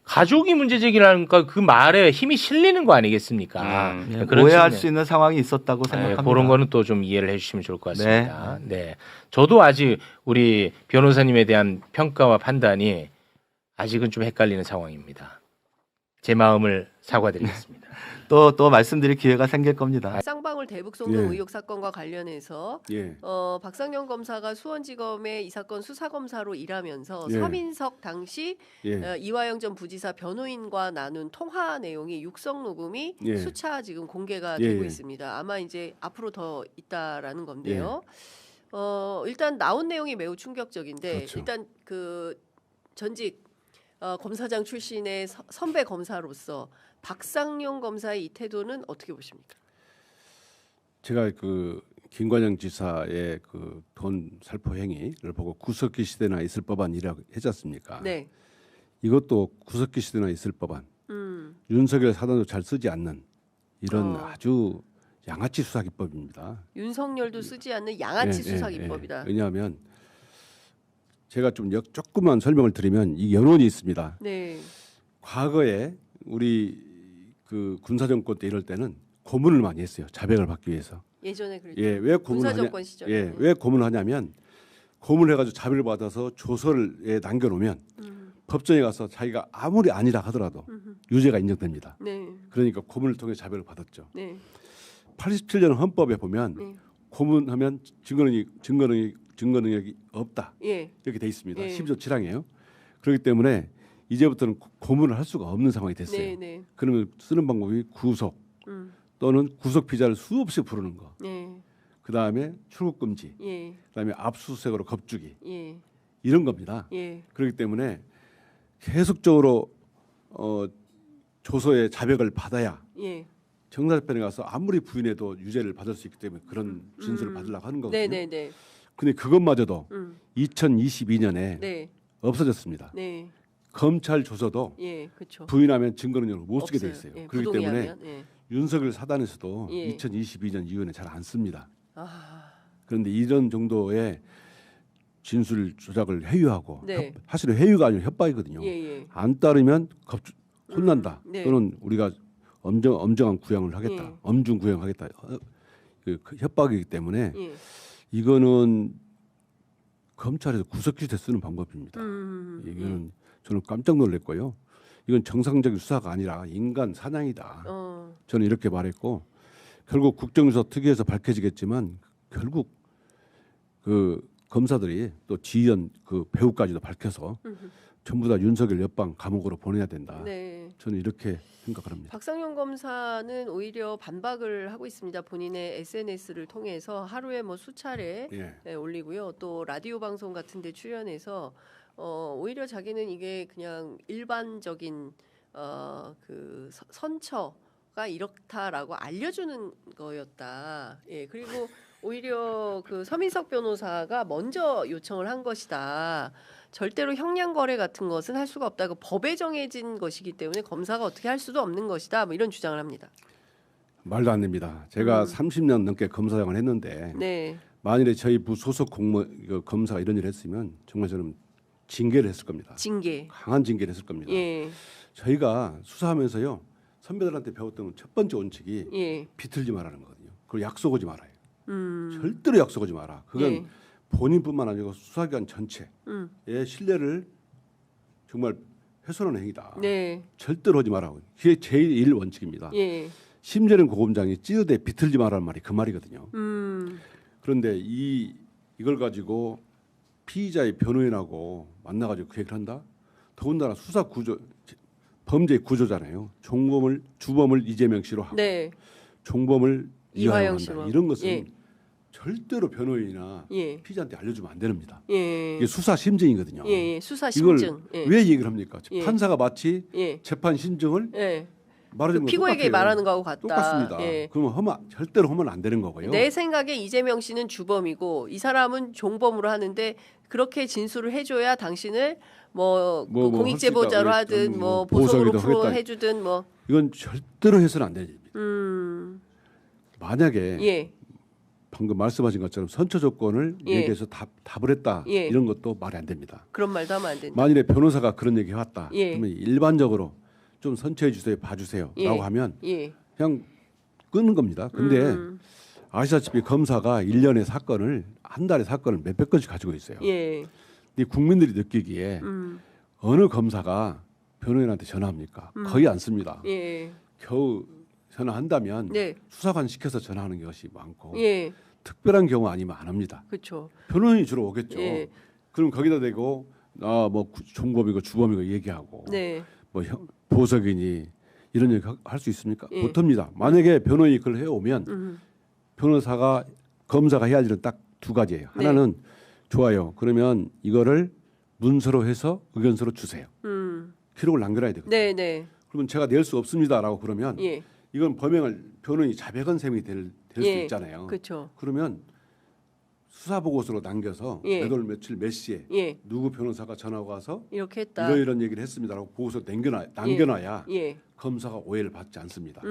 가족이 문제 제기를 하니까 그 말에 힘이 실리는 거 아니겠습니까? 네, 그런 오해할 측면. 수 있는 상황이 있었다고 생각합니다. 그런 거는 또 좀 이해를 해주시면 좋을 것 같습니다. 네. 저도 아직 우리 변호사님에 대한 평가와 판단이 아직은 좀 헷갈리는 상황입니다. 제 마음을 사과드리겠습니다. 또 말씀드릴 기회가 생길 겁니다. 쌍방울 대북 송금 예. 의혹 사건과 관련해서 예. 박상영 검사가 수원지검의 이 사건 수사검사로 일하면서 예. 서민석 당시 예. 이화영 전 부지사 변호인과 나눈 통화 내용이 육성 녹음이 예. 수차 지금 공개가 예, 되고 예. 있습니다. 아마 이제 앞으로 더 있다라는 건데요. 일단 나온 내용이 매우 충격적인데 그렇죠. 일단 그 전직 검사장 출신의 선배 검사로서 박상용 검사의 이 태도는 어떻게 보십니까? 제가 그 김관영 지사의 그 돈 살포 행위를 보고 구석기 시대나 있을 법한이라고 했지 않습니까? 네. 이것도 구석기 시대나 있을 법한 윤석열 사단도 잘 쓰지 않는 이런 아주 양아치 수사 기법입니다. 윤석열도 쓰지 않는 양아치 수사 기법이다. 왜냐하면 제가 좀 조금만 설명을 드리면 이 연원이 있습니다. 네. 과거에 우리 그 군사 정권 때 이럴 때는 고문을 많이 했어요. 자백을 받기 위해서. 예전에 그랬죠. 예, 왜 고문을 군사 하냐? 정권 시절에. 예, 왜 고문을 하냐면 고문을 해가지고 자백을 받아서 조서에 남겨놓으면 법정에 가서 자기가 아무리 아니라 하더라도 유죄가 인정됩니다. 네. 그러니까 고문을 통해 자백을 받았죠. 네. 87년 헌법에 보면 네. 고문하면 증거 능력이 없다. 예. 이렇게 돼 있습니다. 예. 12조 7항이에요. 그렇기 때문에 이제부터는 고문을 할 수가 없는 상황이 됐어요. 네, 네. 그러면 쓰는 방법이 구속 또는 구속 피자를 수없이 부르는 거. 예. 그다음에 출국 금지. 예. 그다음에 압수수색으로 겁주기. 예. 이런 겁니다. 예. 그렇기 때문에 계속적으로 조서의 자백을 받아야 예. 정사재판에 가서 아무리 부인해도 유죄를 받을 수 있기 때문에 그런 진술을 받으려고 하는 거거든요. 네, 네, 네. 근데 그것마저도 2022년에 네. 없어졌습니다. 네. 검찰 조서도 예, 그렇죠. 부인하면 증거 능력을 못 쓰게 돼 없어요. 있어요. 예, 그렇기 때문에 부동의하면, 예. 윤석열 사단에서도 예. 2022년 이후에는 잘 안 씁니다. 아. 그런데 이런 정도의 진술 조작을 회유하고 네. 사실은 회유가 아니라 협박이거든요. 예, 예. 안 따르면 혼난다. 네. 또는 우리가 엄정한 구형을 하겠다. 예. 엄중 구형하겠다. 그 협박이기 때문에 예. 이거는 검찰에서 구석기대 쓰는 방법입니다. 이거는 저는 깜짝 놀랐고요. 이건 정상적인 수사가 아니라 인간 사냥이다. 저는 이렇게 말했고 결국 국정조사 특위에서 밝혀지겠지만 결국 그 검사들이 또 지휘원 그 배우까지도 밝혀서 전부 다 윤석열 옆방 감옥으로 보내야 된다. 네. 저는 이렇게 생각을 합니다. 박상용 검사는 오히려 반박을 하고 있습니다. 본인의 SNS를 통해서 하루에 뭐 수차례 예. 네, 올리고요. 또 라디오 방송 같은 데 출연해서 오히려 자기는 이게 그냥 일반적인 그 선처가 이렇다라고 알려주는 거였다. 예, 그리고 오히려 그 서민석 변호사가 먼저 요청을 한 것이다. 절대로 형량 거래 같은 것은 할 수가 없다. 그 법에 정해진 것이기 때문에 검사가 어떻게 할 수도 없는 것이다. 뭐 이런 주장을 합니다. 말도 안 됩니다. 제가 30년 넘게 검사장을 했는데 네. 만일에 저희 부 소속 검사가 이런 일을 했으면 정말 저는 징계를 했을 겁니다. 징계. 강한 징계를 했을 겁니다. 예. 저희가 수사하면서요. 선배들한테 배웠던 첫 번째 원칙이 예. 비틀지 말라는 거거든요. 그리고 약속하지 말아요. 절대로 약속하지 마라. 그건 예. 본인뿐만 아니고 수사기관 전체의 신뢰를 정말 훼손하는 행위다. 네. 절대로 하지 마라. 그게 제1 원칙입니다. 예. 심재련 고검장이 찌르되 비틀지 마라는 말이 그 말이거든요. 그런데 이걸 가지고 피의자의 변호인하고 만나가지고 그 얘기를 한다. 더군다나 수사 구조 범죄 구조잖아요. 주범을 이재명 씨로 하고 네. 종범을 이화영 씨로. 한다. 이런 것은 예. 절대로 변호인이나 예. 피의자한테 알려주면 안 됩니다. 예. 이게 수사 심증이거든요. 예. 수사 이걸 심증. 예. 왜 얘기를 합니까? 예. 판사가 마치 예. 재판 심증을 예. 말하는 그 피고에게 말하는 거하고 같다. 똑같습니다. 예. 그러면 절대로 하면 안 되는 거고요. 내 생각에 이재명 씨는 주범이고 이 사람은 종범으로 하는데 그렇게 진술을 해줘야 당신을 뭐 공익 제보자로 할수 있다. 하든 뭐 보석이도 보석으로 하겠다. 해주든 뭐. 이건 절대로 해서는 안 됩니다. 만약에 예. 방금 말씀하신 것처럼 선처 조건을 예. 얘기해서 답을 했다. 예. 이런 것도 말이 안 됩니다. 그런 말도 하면 안 된다. 만일에 변호사가 그런 얘기 해왔다. 예. 그러면 일반적으로 좀 선처해 주세요, 봐주세요 예. 라고 하면 예. 그냥 끄는 겁니다. 근데 아시다시피 검사가 1년에 사건을 한 달에 사건을 몇백 건씩 가지고 있어요. 예. 근데 국민들이 느끼기에 어느 검사가 변호인한테 전화합니까? 거의 안 씁니다. 예. 겨우 전화한다면 네. 수사관 시켜서 전화하는 것이 많고 예. 특별한 경우 아니면 안 합니다. 그렇죠. 변호인이 주로 오겠죠. 예. 그럼 거기다 대고 뭐 종범이고 주범이고 얘기하고 네. 뭐 보석이니 이런 얘기 할 수 있습니까? 예. 못합니다. 만약에 변호인이 그걸 해오면 검사가 해야 할 일은 딱 두 가지예요. 네. 하나는 좋아요. 그러면 이거를 문서로 해서 의견서로 주세요. 기록을 남겨놔야 되거든요. 네, 네. 그러면 제가 낼 수 없습니다라고 그러면 예. 이건 범행을 변호인이 자백한 셈이 될 수 예. 있잖아요. 그렇죠. 그러면 수사 보고서로 남겨서 예. 몇 월 며칠 몇 시에 예. 누구 변호사가 전화가 와서 이렇게 했다. 이런 얘기를 했습니다라고 보고서 남겨놔야 예. 검사가 오해를 받지 않습니다.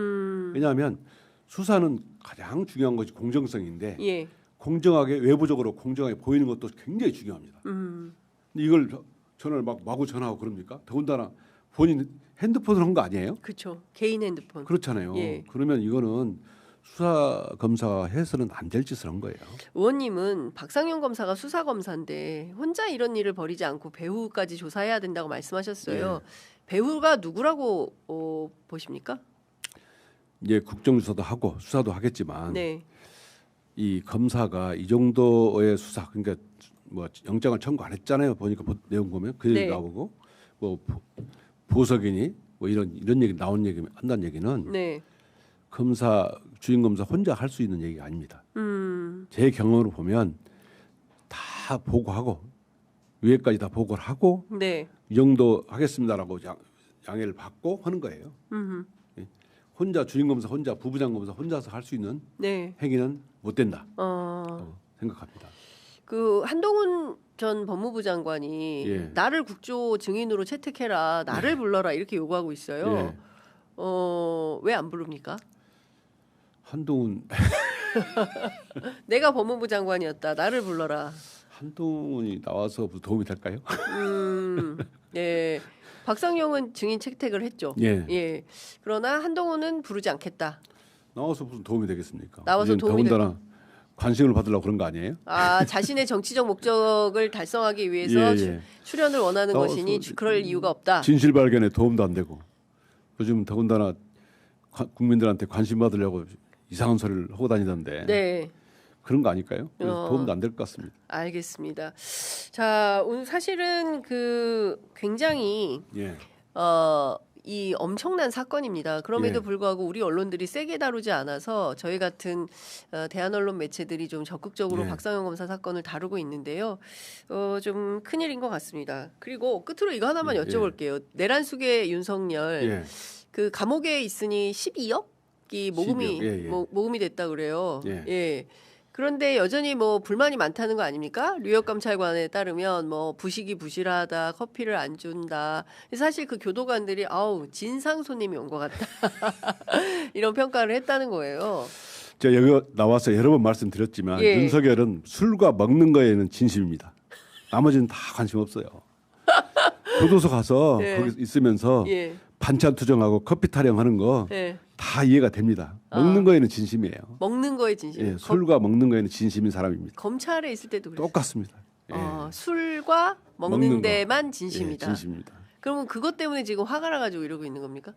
왜냐하면 수사는 가장 중요한 것이 공정성인데 예. 공정하게 외부적으로 공정하게 보이는 것도 굉장히 중요합니다. 근데 이걸 전화를 마구 전화하고 그럽니까? 더군다나 본인 핸드폰으로 한 거 아니에요? 그렇죠. 개인 핸드폰. 그렇잖아요. 예. 그러면 이거는 수사 검사가 해서는 안 될 짓을 한 거예요. 의원님은 박상용 검사가 수사 검사인데 혼자 이런 일을 벌이지 않고 배후까지 조사해야 된다고 말씀하셨어요. 예. 배후가 누구라고 보십니까? 이제 국정조사도 하고 수사도 하겠지만 네. 이 검사가 이 정도의 수사 그러니까 뭐 영장을 청구 안 했잖아요. 보니까 내용 보면 그 얘기 네. 나오고 뭐 보석이니 뭐 이런 얘기 나온 얘기 한다는 얘기는 네. 주임 검사 혼자 할 수 있는 얘기가 아닙니다. 제 경험으로 보면 다 보고하고 위에까지 다 보고를 하고 네. 이 정도 하겠습니다라고 양해를 받고 하는 거예요. 예. 혼자 주임 검사 혼자 부부장 검사 혼자서 할 수 있는 네. 행위는 못 된다. 어. 생각합니다. 그 한동훈 전 법무부 장관이 예. 나를 국조 증인으로 채택해라, 나를 불러라 이렇게 요구하고 있어요. 예. 왜 안 부릅니까? 한동훈 내가 법무부 장관이었다, 나를 불러라. 한동훈이 나와서 도움이 될까요? 네. 박상용은 증인 채택을 했죠. 예. 예. 그러나 한동훈은 부르지 않겠다. 나와서 무슨 도움이 되겠습니까? 나와서 이젠 도움이 더군다나 관심을 받으려고 그런 거 아니에요? 아, 자신의 정치적 목적을 달성하기 위해서 예. 출연을 원하는 나와서 것이니 그럴 이유가 없다. 진실 발견에 도움도 안 되고 요즘 더군다나 국민들한테 관심 받으려고 이상한 소리를 하고 다니던데 네. 그런 거 아닐까요? 그래서 도움도 안 될 것 같습니다. 알겠습니다. 자, 오늘 사실은 그 굉장히 예. 이 엄청난 사건입니다. 그럼에도 예. 불구하고 우리 언론들이 세게 다루지 않아서 저희 같은 대한 언론 매체들이 좀 적극적으로 예. 박상현 검사 사건을 다루고 있는데요. 좀 큰일인 것 같습니다. 그리고 끝으로 이거 하나만 예. 여쭤볼게요. 내란숙의 윤석열 예. 그 감옥에 있으니 12억이 모금이 12억. 예, 예. 모금이 됐다 그래요. 예. 예. 그런데 여전히 뭐 불만이 많다는 거 아닙니까? 뉴욕 감찰관에 따르면 뭐 부식이 부실하다, 커피를 안 준다. 사실 그 교도관들이 아우 진상 손님이 온 것 같다 이런 평가를 했다는 거예요. 제가 여기 나와서 여러 번 말씀드렸지만 예. 윤석열은 술과 먹는 거에는 진심입니다. 나머지는 다 관심 없어요. 교도소 가서 예. 거기 있으면서 예. 반찬 투정하고 커피 타령하는 거 다 예. 이해가 됩니다. 먹는 거에는 진심이에요. 먹는 거에 진심. 예, 술과 먹는 거에는 진심인 사람입니다. 검찰에 있을 때도 그랬어요. 똑같습니다. 예. 술과 먹는 먹는 거. 데만 진심이다. 예, 진심입니다. 그러면 그것 때문에 지금 화가 나가지고 이러고 있는 겁니까?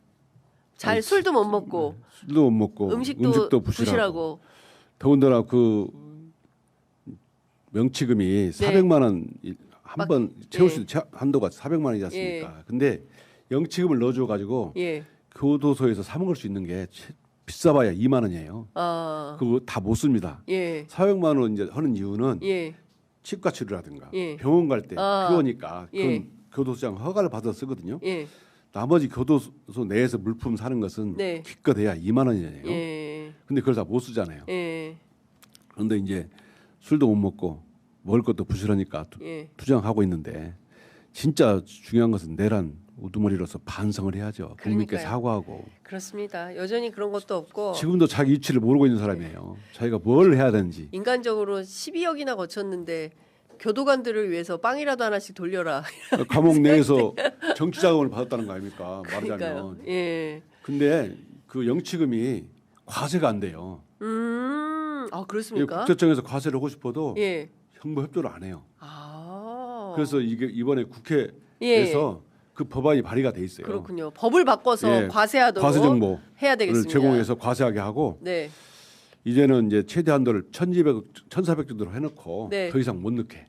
잘 아니, 술도 못 먹고 술도 못 먹고 음식도 부실하고. 부실하고. 더군다나 그 명치금이 400만 원 한 번 채울 수 있는 한도가 400만 원이지 않습니까? 근데 영치금을 넣어줘 가지고 예. 교도소에서 사 먹을 수 있는 게 비싸봐야 2만 원이에요. 그거 다 못 씁니다. 예. 400만 원 이제 하는 이유는 예. 치과 치료라든가 예. 병원 갈 때 필요하니까 그건 예. 교도소장 허가를 받아서 쓰거든요. 예. 나머지 교도소 내에서 물품 사는 것은 네. 기껏해야 2만 원이에요. 예. 근데 그걸 다 못 쓰잖아요. 예. 그런데 이제 술도 못 먹고 먹을 것도 부실하니까 예. 투정하고 있는데 진짜 중요한 것은 내란 우두머리로서 반성을 해야죠. 국민께 그러니까요. 사과하고. 그렇습니다. 여전히 그런 것도 없고 지금도 자기 위치를 모르고 있는 사람이에요. 자기가 뭘 해야 되는지. 인간적으로 12억이나 거쳤는데 교도관들을 위해서 빵이라도 하나씩 돌려라. 감옥 내에서 정치 자금을 받았다는 거 아닙니까? 그러니까요. 말하자면. 예. 근데 그 영치금이 과세가 안 돼요. 그렇습니까? 국세청에서 과세를 하고 싶어도 예. 정부 협조를 안 해요. 아. 그래서 이게 이번에 국회에서 예. 그 법안이 발의가 돼 있어요. 그렇군요. 법을 바꿔서 예, 과세하도록 과세 정보를 해야 되겠습니다. 제공해서 과세하게 하고 네. 이제는 이제 최대 한도를 1,200, 1,400 정도로 해놓고 네. 더 이상 못 넣게.